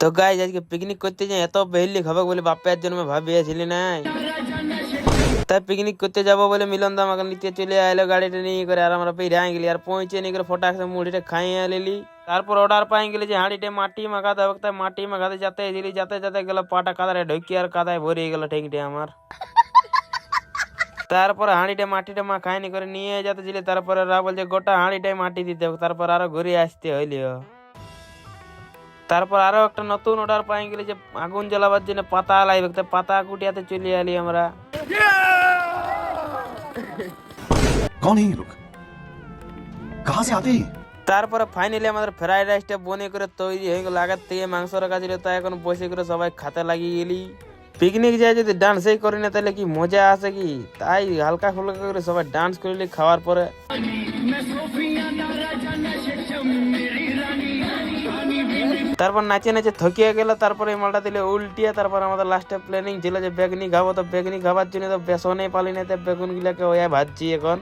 তো গাইজ আজকে পিকনিক করতে যাই, এত বেহলি খাবে বলে বাপের জন্মে ভাবিয়েছিলি নাই। তাই পিকনিক করতে যাবো বলে মিলন দা আমাকে নিতে চলে আইলো গাড়িটা নিয়ে করে, আর আমরা পেয়ে গেলি আর পৌঁছে নিয়ে করে ফটাক সে মুড়িটা খাইয়ে লিলি। তারপর অর্ডার পাই গেলি যে হাঁড়িটা মাটি মাখাতে হবে, তাই মাটি মাখাতে যাতে দিলি, যাতে যাতে গেল পাটা কাদারে ঢুকি আর কাদায় ভরে গেল ঠেংটে আমার। তারপরে হাঁড়িটা মাটিটা মাখায়নি করে নিয়ে যেতে ছিল, তারপরে ওরা বলছে গোটা হাঁড়িটাই মাটি দিতে হবে, তারপর আরো ঘুরে আসতে হইলিও। তারপর আরো একটা নতুন অর্ডার পাই গেলি যে আগুন জ্বালাবার জন্য পাতা লাগবে, তাই পাতা কুটিয়াতে চলে আলি আমরা। कौन है ये लोग? कहां से आते हैं? তারপরে ফাইনালি আমাদের ফ্রাইড রাইসটা বনে করে তৈরি হয়ে গেল। আগের থেকে মাংস রাখা ছিল, তাই এখন বসে করে সবাই খাতে লাগিয়ে গেলি। পিকনিক যায় যদি ডান্সই করি না তাহলে কি মজা আসে কি, তাই হালকা ফুলকা করে সবাই ডান্স করলি খাওয়ার পরে। তারপর নাচে নাচে থকিয়ে গেল, তারপরে এই মালটা দিলে উল্টিয়ে। তারপর আমাদের লাস্টে প্ল্যানিং ছিল যে বেগুনি খাবো, তো বেগুনি খাবার জন্য তো বেসনই পালি না, তো বেগুন গুলাকে ওয়া ভাজছি এখন।